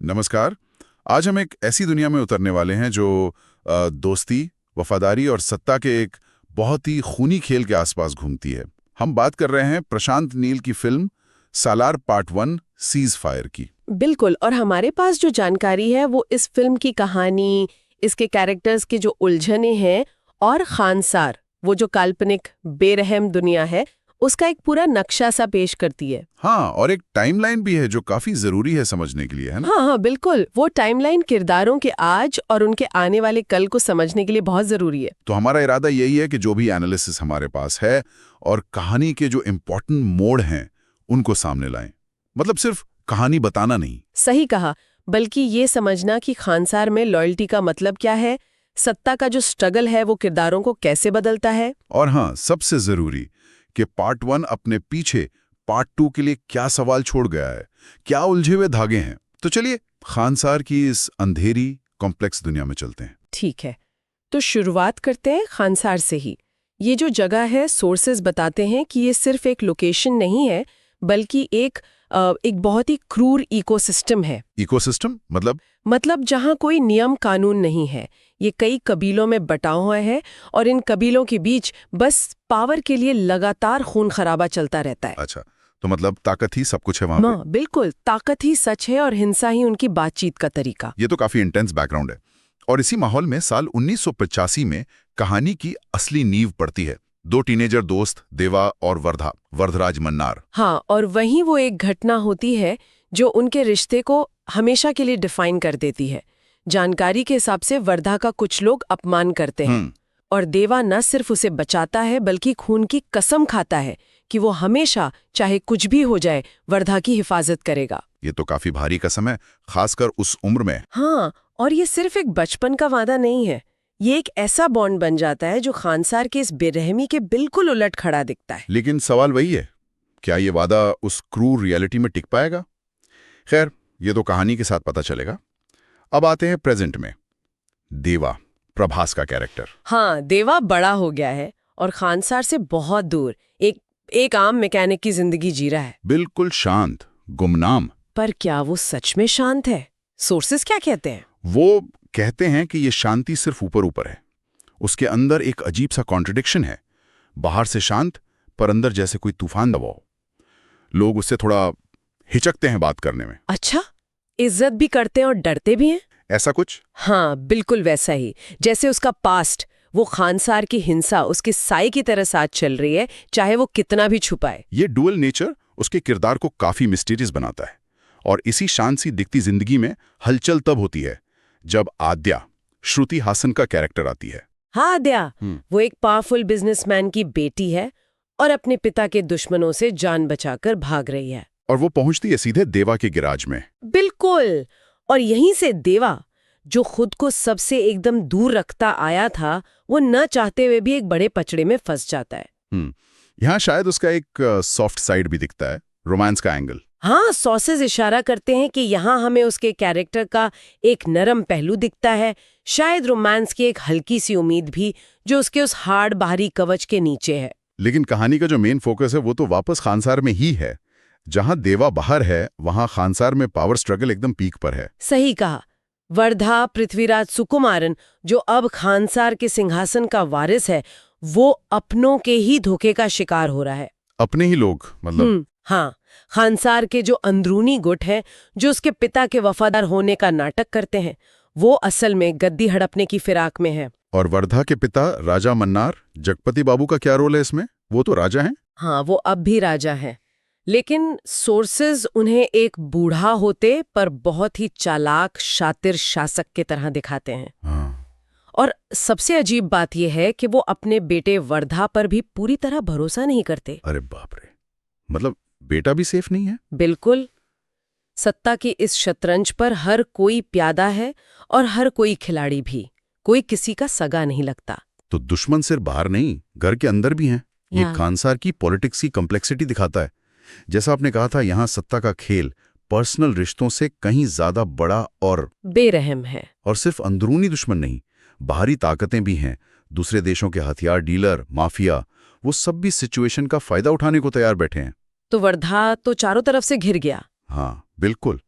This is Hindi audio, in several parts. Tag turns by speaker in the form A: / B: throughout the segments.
A: नमस्कार। आज हम एक ऐसी दुनिया में उतरने वाले हैं जो दोस्ती, वफादारी और सत्ता के एक बहुत ही खूनी खेल के आसपास घूमती है। हम बात कर रहे हैं प्रशांत नील की फिल्म सालार पार्ट 1 सीज फायर की।
B: बिल्कुल। और हमारे पास जो जानकारी है वो इस फिल्म की कहानी, इसके कैरेक्टर्स की जो उलझने हैं और खानसार, वो जो काल्पनिक बेरहम दुनिया है, उसका एक पूरा नक्शा सा पेश करती है।
A: हाँ, और एक टाइमलाइन भी है जो काफी जरूरी है समझने के लिए, है ना?
B: हाँ, बिल्कुल। वो टाइमलाइन किरदारों के आज और उनके आने वाले कल को समझने के लिए बहुत जरूरी है।
A: तो हमारा इरादा यही है कि जो भी एनालिसिस हमारे पास है और कहानी के जो इम्पोर्टेंट मोड़ हैं उनको सामने लाएं। मतलब सिर्फ कहानी बताना नहीं।
B: सही कहा, बल्कि ये समझना कि खानसार में लॉयल्टी का मतलब क्या है, सत्ता का जो स्ट्रगल है वो किरदारों को कैसे बदलता है।
A: और हाँ, सबसे जरूरी कि पार्ट 1 अपने पीछे पार्ट 2 के लिए क्या सवाल छोड़ गया है, क्या उलझे हुए धागे हैं। तो चलिए खानसार की इस अंधेरी कॉम्प्लेक्स दुनिया में चलते हैं।
B: ठीक है, तो शुरुआत करते हैं खानसार से ही। ये जो जगह है, सोर्सेज बताते हैं कि ये सिर्फ एक लोकेशन नहीं है, बल्कि एक बहुत ही क्रूर इकोसिस्टम है।
A: इकोसिस्टम
B: मतलब जहाँ कोई नियम कानून नहीं है। ये कई कबीलों में बटा हुआ है और इन कबीलों के बीच बस पावर के लिए लगातार खून खराबा चलता रहता है।
A: अच्छा, तो मतलब ताकत ही सब कुछ है वहां पे?
B: बिल्कुल, ताकत ही सच है और हिंसा ही उनकी बातचीत का तरीका।
A: ये तो काफी इंटेंस बैकग्राउंड है। और इसी माहौल में साल 1985 में कहानी की असली नींव पड़ती है। 2 टीनेजर दोस्त, देवा और वरदराज मन्नार।
B: हाँ, और वहीं वो एक घटना होती है जो उनके रिश्ते को हमेशा के लिए डिफाइन कर देती है। जानकारी के हिसाब से वर्धा का कुछ लोग अपमान करते हैं और देवा न सिर्फ उसे बचाता है बल्कि खून की कसम खाता है कि वो हमेशा, चाहे कुछ भी हो जाए, वर्धा की हिफाजत करेगा।
A: ये तो काफी भारी कसम है, खासकर उस उम्र में।
B: हाँ, और ये सिर्फ एक बचपन का वादा नहीं है, ये एक ऐसा बॉन्ड बन जाता है जो खानसार के इस बेरहमी के बिल्कुल उलट खड़ा दिखता है।
A: लेकिन सवाल वही है, क्या ये वादा उस क्रूर रियलिटी में टिक पाएगा? खैर, ये तो कहानी के साथ पता चलेगा। अब आते हैं प्रेजेंट में। देवा, प्रभास का कैरेक्टर।
B: हाँ, देवा बड़ा हो गया है और खानसार से बहुत दूर एक आम मैकेनिक की जिंदगी जी रहा है।
A: बिल्कुल शांत, गुमनाम।
B: पर क्या वो सच में शांत है? सोर्सेस क्या कहते हैं?
A: वो कहते हैं कि ये शांति सिर्फ ऊपर ऊपर है। उसके अंदर एक अजीब सा कॉन्ट्रडिक्शन है। बाहर से शांत, पर अंदर जैसे कोई तूफान दबाओ। लोग उससे थोड़ा हिचकते हैं बात करने में।
B: अच्छा, इज्जत भी करते हैं और डरते भी हैं?
A: ऐसा कुछ?
B: हाँ, बिल्कुल वैसा ही। जैसे उसका पास्ट, वो खानसार की हिंसा उसके साए की तरह साथ चल रही है, चाहे वो कितना भी छुपाए।
A: ये डुअल नेचर उसके किरदार को काफी मिस्टीरियस बनाता है। और इसी शांत सी दिखती जिंदगी में हलचल तब होती है जब आद्या, श्रुति हासन का कैरेक्टर आती है।
B: हाँ, आद्या, वो एक पावरफुल बिजनेसमैन की बेटी है और अपने पिता के दुश्मनों से जान बचाकर भाग रही है।
A: और वो पहुंचती है सीधे देवा के गैराज में।
B: बिल्कुल। और यहीं से देवा, जो खुद को सबसे एकदम दूर रखता आया था, वो न चाहते हुए भी एक बड़े पचड़े में फंस जाता है।
A: यहाँ शायद उसका एक सॉफ्ट साइड भी दिखता है, रोमांस का एंगल।
B: हाँ, सॉसेस इशारा करते हैं कि यहाँ हमें उसके कैरेक्टर का एक नरम पहलू दिखता है, शायद रोमांस की एक हल्की सी उम्मीद भी, जो उसके उस हार्ड बाहरी कवच के नीचे है।
A: लेकिन कहानी का जो मेन फोकस है वो तो वापस खानसार में ही है। जहां देवा बाहर है, वहां खानसार में पावर स्ट्रगल एकदम पीक पर है।
B: सही कहा। वर्धा पृथ्वीराज सुकुमारन, जो अब खानसार के सिंहासन का वारिस है, वो अपनों के ही धोखे का शिकार हो रहा है।
A: अपने ही लोग मतलब?
B: हाँ, खानसार के जो अंदरूनी गुट हैं, जो उसके पिता के वफादार होने का नाटक करते हैं, वो असल में गद्दी हड़पने की फिराक में है।
A: और वर्धा के पिता राजा मन्नार, जगपति बाबू का क्या रोल है इसमें? वो तो राजा हैं।
B: हाँ, वो अब भी राजा हैं, लेकिन सोर्सेज उन्हें एक बूढ़ा होते पर बहुत ही चालाक, शातिर शासक के तरह दिखाते हैं।
A: हाँ।
B: और सबसे अजीब बात यह है कि वो अपने बेटे वर्धा पर भी पूरी तरह भरोसा नहीं करते।
A: अरे बाप रे, मतलब बेटा भी सेफ नहीं है?
B: बिल्कुल। सत्ता की इस शतरंज पर हर कोई प्यादा है और हर कोई खिलाड़ी भी। कोई किसी का सगा नहीं लगता।
A: तो दुश्मन सिर्फ बाहर नहीं, घर के अंदर भी हैं। ये खानसार की पॉलिटिक्स की कॉम्प्लेक्सिटी दिखाता है। जैसा आपने कहा था, यहाँ सत्ता का खेल पर्सनल रिश्तों से कहीं ज्यादा बड़ा और
B: बेरहम है।
A: और सिर्फ अंदरूनी दुश्मन नहीं, बाहरी ताकतें भी हैं। दूसरे देशों के हथियार डीलर, माफिया, वो सब भी सिचुएशन का फायदा उठाने को तैयार बैठे हैं।
B: तो वर्धा तो चारों तरफ से घिर गया।
A: हाँ बिल्कुल।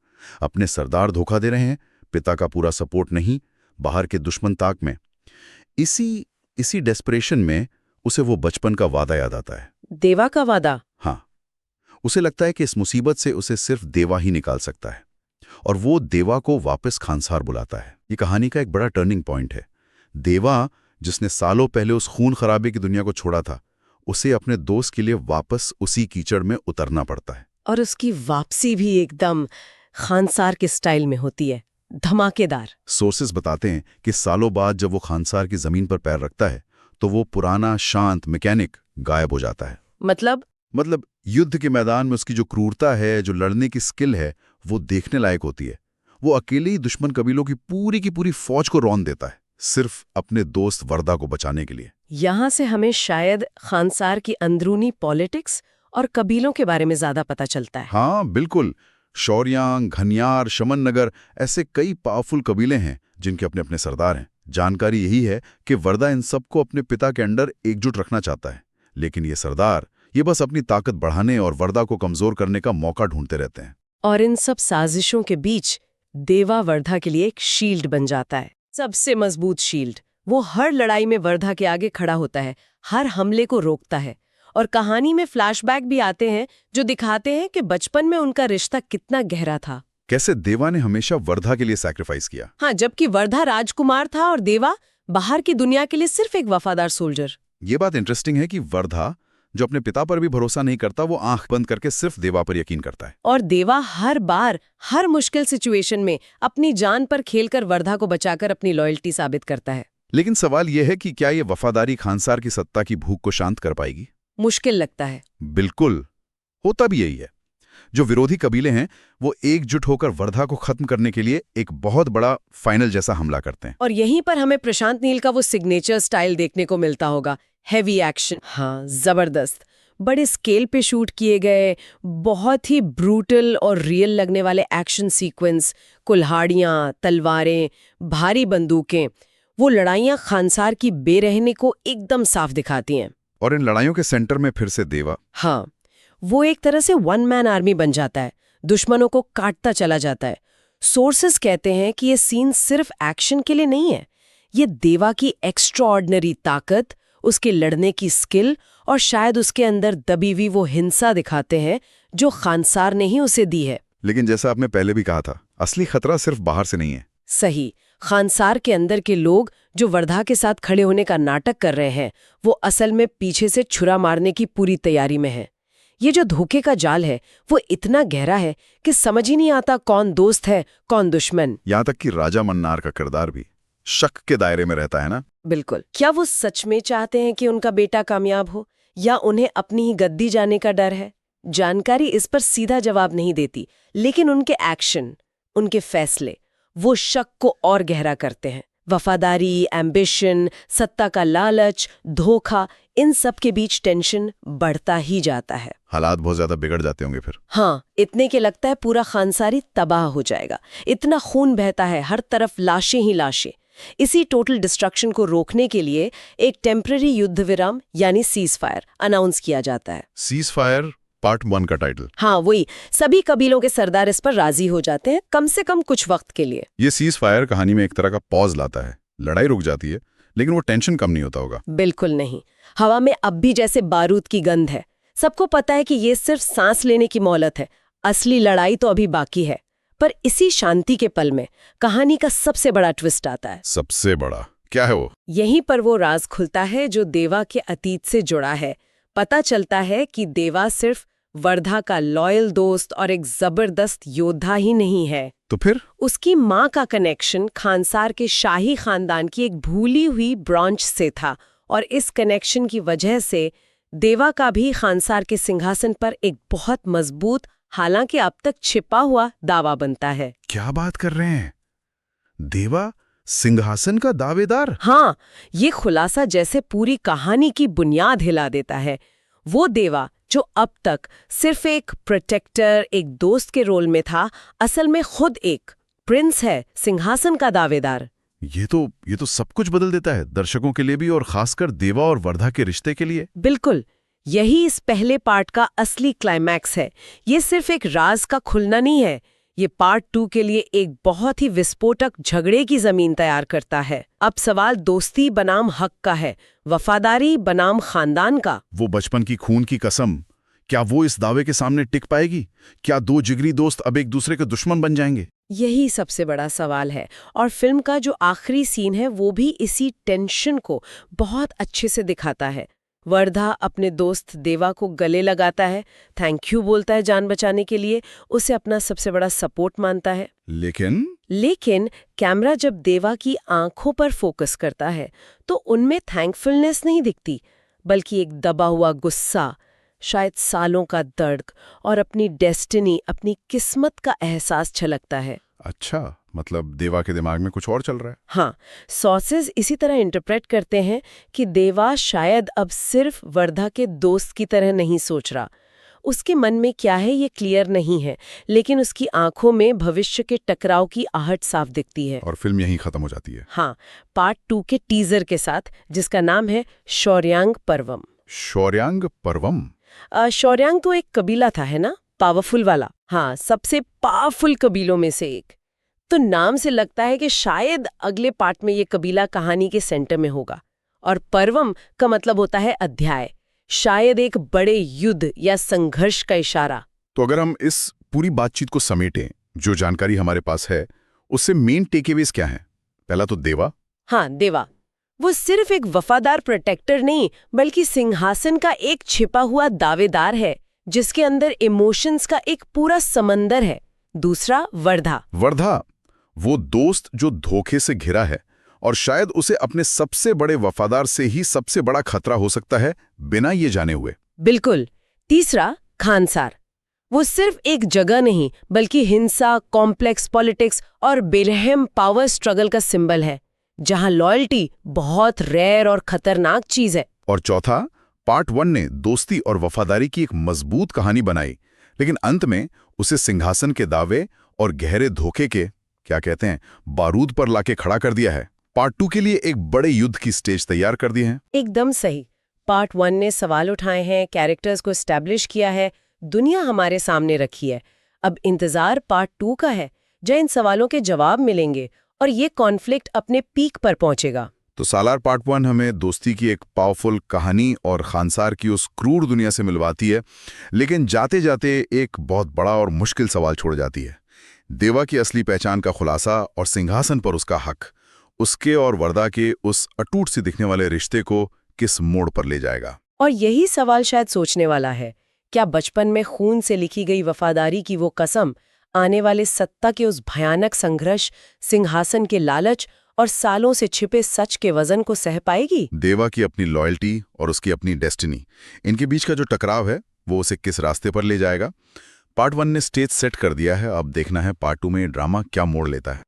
A: अपने सरदार धोखा दे रहे हैं, पिता का पूरा सपोर्ट नहीं, बाहर के दुश्मन ताक में। इसी डेस्परेशन में उसे वो बचपन का वादा याद आता है।
B: देवा का वादा?
A: हाँ, उसे लगता है कि इस मुसीबत से उसे सिर्फ देवा ही निकाल सकता है, और वो देवा को वापस खानसार बुलाता है। ये कहानी का एक बड़ा टर्निंग पॉइंट है। देवा, जिसने सालों पहले उस खून खराबे की दुनिया को छोड़ा था, उसे अपने दोस्त के लिए वापस उसी कीचड़ में उतरना पड़ता है।
B: और उसकी वापसी भी एकदम खानसार के स्टाइल में होती है, धमाकेदार।
A: सोर्सेस बताते हैं कि सालों बाद जब वो खानसार की जमीन पर पैर रखता है तो वो पुराना शांत मैकेनिक गायब हो जाता है। मतलब युद्ध के मैदान में उसकी जो क्रूरता है, जो लड़ने की स्किल है, वो देखने लायक होती है। वो अकेले ही दुश्मन कबीलों की पूरी फौज को रौंद देता है, सिर्फ अपने दोस्त वर्दा को बचाने के लिए।
B: यहाँ से हमें शायद खानसार की अंदरूनी पॉलिटिक्स और कबीलों के बारे में ज्यादा पता चलता है।
A: हाँ बिल्कुल, शौर्यांग, घनियार, शमन नगर, ऐसे कई पावरफुल कबीले हैं जिनके अपने अपने सरदार हैं। जानकारी यही है कि वर्दा इन सबको अपने पिता के अंडर एकजुट रखना चाहता है, लेकिन ये सरदार ये बस अपनी ताकत बढ़ाने और वर्दा को कमजोर करने का मौका ढूंढते रहते हैं।
B: और इन सब साजिशों के बीच देवा वर्धा के लिए एक शील्ड बन जाता है, सबसे मजबूत शील्ड। वो हर लड़ाई में वर्धा के आगे खड़ा होता है, हर हमले को रोकता है। और कहानी में फ्लैशबैक भी आते हैं जो दिखाते हैं कि बचपन में उनका रिश्ता कितना गहरा था।
A: कैसे देवा ने हमेशा वर्धा के लिए सैक्रिफाइस किया।
B: हाँ, जबकि वर्धा राजकुमार था और देवा बाहर की दुनिया के लिए सिर्फ एक वफादार सोल्जर।
A: ये बात इंटरेस्टिंग है कि वर्धा, जो अपने पिता पर भी भरोसा नहीं करता, वो आंख बंद करके सिर्फ देवा पर यकीन करता है।
B: और देवा हर बार, हर मुश्किल सिचुएशन में अपनी जान पर खेलकर वर्धा को बचाकर अपनी लॉयल्टी साबित करता है।
A: लेकिन सवाल यह है कि क्या ये वफादारी खानसार की सत्ता की भूख को शांत कर पाएगी?
B: मुश्किल लगता है।
A: बिल्कुल, होता भी यही है। जो विरोधी कबीले हैं वो एकजुट होकर वर्धा को खत्म करने के लिए एक बहुत बड़ा फाइनल जैसा हमला करते हैं।
B: और यहीं पर हमें प्रशांत नील का वो सिग्नेचर स्टाइल देखने को मिलता होगा। हैवी एक्शन, हाँ जबरदस्त, बड़े स्केल पे शूट किए गए, बहुत ही ब्रूटल और रियल लगने वाले एक्शन सीक्वेंस, कुल्हाड़ियाँ, तलवारें, भारी बंदूकें। वो लड़ाइयाँ खानसार की बेरहमी को एकदम साफ दिखाती हैं।
A: और इन लड़ाइयों के सेंटर में फिर से देवा।
B: हाँ, वो एक तरह से वन मैन आर्मी बन जाता है, दुश्मनों को काटता चला जाता है। सोर्सेस कहते हैं कि ये सीन सिर्फ एक्शन के लिए नहीं है, ये देवा की एक्स्ट्राऑर्डिनरी ताकत, उसके लड़ने की स्किल और शायद उसके अंदर दबी हुई वो हिंसा दिखाते हैं जो खानसार ने ही उसे दी है।
A: लेकिन जैसा आपने पहले भी कहा था, असली खतरा सिर्फ बाहर से नहीं है।
B: सही, खानसार के अंदर के लोग जो वर्धा के साथ खड़े होने का नाटक कर रहे हैं, वो असल में पीछे से छुरा मारने की पूरी तैयारी में है। ये जो धोखे का जाल है वो इतना गहरा है कि समझ ही नहीं आता कौन दोस्त है कौन दुश्मन।
A: यहाँ तक कि राजा मन्नार का किरदार भी शक के दायरे में रहता है ना।
B: बिल्कुल। क्या वो सच में चाहते हैं कि उनका बेटा कामयाब हो, या उन्हें अपनी ही गद्दी जाने का डर है? जानकारी इस पर सीधा जवाब नहीं देती, लेकिन उनके एक्शन, उनके फैसले वो शक को और गहरा करते हैं। वफादारी, एम्बिशन, सत्ता का लालच, धोखा, इन सब के बीच टेंशन बढ़ता ही जाता है।
A: हालात बहुत ज्यादा बिगड़ जाते होंगे फिर।
B: हाँ, इतने के लगता है पूरा खानसारी तबाह हो जाएगा। इतना खून बहता है, हर तरफ लाशें ही लाशें। इसी टोटल डिस्ट्रक्शन को रोकने के लिए एक टेम्पररी युद्ध विराम यानी सीज फायर अनाउंस किया जाता है।
A: सीज फायर पार्ट 1 का टाइटल।
B: हाँ वही, सभी कबीलों के सरदार इस पर राजी हो जाते हैं, कम से कम कुछ वक्त के लिए।
A: ये सीज फायर कहानी में एक तरह का पॉज लाता है। लड़ाई रुक जाती है लेकिन वो टेंशन कम नहीं होता होगा।
B: बिल्कुल नहीं, हवा में अब भी जैसे बारूद की गंध है। सबको पता है कि ये सिर्फ सांस लेने की मोहलत है, असली लड़ाई तो अभी बाकी है। पर इसी शांति के पल में कहानी का सबसे बड़ा ट्विस्ट आता है।
A: सबसे बड़ा क्या है वो?
B: यहीं पर वो राज खुलता है जो देवा के अतीत से जुड़ा है। पता चलता है कि देवा सिर्फ वर्धा का लॉयल दोस्त और एक जबरदस्त योद्धा ही नहीं है,
A: तो फिर
B: उसकी माँ का कनेक्शन खानसार के शाही खानदान की एक भूली हुई ब्रांच से था। और इस कनेक्शन की वजह से देवा का भी खानसार के सिंहासन पर एक बहुत मजबूत, हालांकि अब तक छिपा हुआ दावा बनता है।
A: क्या बात कर रहे हैं? देवा सिंहासन का दावेदार?
B: हाँ, ये खुलासा जैसे पूरी कहानी की बुनियाद हिला देता है। वो देवा जो अब तक सिर्फ एक प्रोटेक्टर, एक दोस्त के रोल में था, असल में खुद एक प्रिंस है, सिंहासन का दावेदार।
A: ये तो सब कुछ बदल देता है, दर्शकों के लिए भी और खासकर देवा और वर्धा के रिश्ते के लिए।
B: बिल्कुल, यही इस पहले पार्ट का असली क्लाइमैक्स है। ये सिर्फ एक राज का खुलना नहीं है, ये पार्ट 2 के लिए एक बहुत ही विस्फोटक झगड़े की जमीन तैयार करता है। अब सवाल दोस्ती बनाम हक का है, वफादारी बनाम खानदान का।
A: वो बचपन की खून की कसम, क्या वो इस दावे के सामने टिक पाएगी? क्या दो जिगरी दोस्त अब एक दूसरे के दुश्मन बन जाएंगे?
B: यही सबसे बड़ा सवाल है, और फिल्म का जो आखिरी सीन है वो भी इसी टेंशन को बहुत अच्छे से दिखाता है। वर्धा अपने दोस्त देवा को गले लगाता है, थैंक यू बोलता है जान बचाने के लिए, उसे अपना सबसे बड़ा सपोर्ट मानता है। लेकिन कैमरा जब देवा की आंखों पर फोकस करता है तो उनमें थैंकफुलनेस नहीं दिखती, बल्कि एक दबा हुआ गुस्सा, शायद सालों का दर्द और अपनी डेस्टिनी, अपनी किस्मत का एहसास छलकता है।
A: अच्छा, मतलब देवा के दिमाग में कुछ और चल रहा है।
B: हाँ, सोर्सेज इसी तरह इंटरप्रेट करते हैं कि देवा शायद अब सिर्फ वर्धा के दोस्त की तरह नहीं सोच रहा। उसके मन में क्या है ये क्लियर नहीं है, लेकिन उसकी आंखों में भविष्य के टकराव की आहट साफ दिखती है।
A: और फिल्म यहीं खत्म हो जाती है।
B: हाँ, पार्ट 2 के टीजर के साथ, जिसका नाम है शौर्यांग पर्वम।
A: शौर्यांग पर्वम?
B: शौर्यांग तो एक कबीला था, है ना, पावरफुल वाला। हाँ, सबसे पावरफुल कबीलों में से एक। तो नाम से लगता है कि शायद अगले पार्ट में ये कबीला कहानी के सेंटर में होगा। और पर्वम का मतलब होता है अध्याय, शायद एक बड़े युद्ध या संघर्ष का इशारा।
A: तो अगर हम इस पूरी बातचीत को समेटें, जो जानकारी हमारे पास है, उससे मेन टेकअवेज क्या है? पहला तो देवा।
B: हाँ, देवा वो सिर्फ एक वफादार प्रोटेक्टर नहीं, बल्कि सिंहासन का एक छिपा हुआ दावेदार है, जिसके अंदर इमोशंस का एक पूरा समंदर है। दूसरा, वर्धा वो दोस्त जो धोखे से घिरा है और शायद उसे अपने सबसे बड़े वफादार से ही सबसे बड़ा खतरा हो सकता है, बिना ये जाने हुए। बिल्कुल। तीसरा, खानसार वो सिर्फ एक जगह नहीं, बल्कि हिंसा, कॉम्प्लेक्स पॉलिटिक्स और बेरहम पावर स्ट्रगल का सिंबल है, जहां लॉयल्टी बहुत रेयर और खतरनाक चीज है।
A: और चौथा, पार्ट 1 ने दोस्ती और वफादारी की एक मजबूत कहानी बनाई, लेकिन अंत में उसे सिंहासन के दावे और गहरे धोखे के, क्या कहते हैं, बारूद पर लाके खड़ा कर दिया है। पार्ट 2 के लिए एक बड़े युद्ध की स्टेज तैयार कर दी है।
B: एकदम सही। पार्ट 1 ने सवाल उठाए हैं, कैरेक्टर्स को एस्टैब्लिश किया है, दुनिया हमारे सामने रखी है। अब इंतजार पार्ट 2 का है, जहाँ इन सवालों के जवाब मिलेंगे और ये कॉन्फ्लिक्ट अपने पीक पर पहुंचेगा।
A: तो सालार पार्ट 1 हमें दोस्ती की एक पावरफुल कहानी और खानसार की उस क्रूर दुनिया से मिलवाती है, लेकिन जाते जाते एक बहुत बड़ा और मुश्किल सवाल छोड़ जाती है। देवा की असली पहचान का खुलासा और सिंहासन पर उसका हक, उसके और वर्धा के उस अटूट से दिखने वाले रिश्ते को किस मोड़ पर ले जाएगा।
B: और यही सवाल शायद सोचने वाला है, क्या बचपन में खून से लिखी गई वफादारी की वो कसम आने वाले सत्ता के उस भयानक संघर्ष, सिंहासन के लालच और सालों से छिपे सच के वजन को सह पाएगी?
A: देवा की अपनी लॉयल्टी और उसकी अपनी डेस्टिनी, इनके बीच का जो टकराव है वो उसे किस रास्ते पर ले जाएगा? पार्ट 1 ने स्टेज सेट कर दिया है, अब देखना है पार्ट 2 में ड्रामा क्या मोड़ लेता है।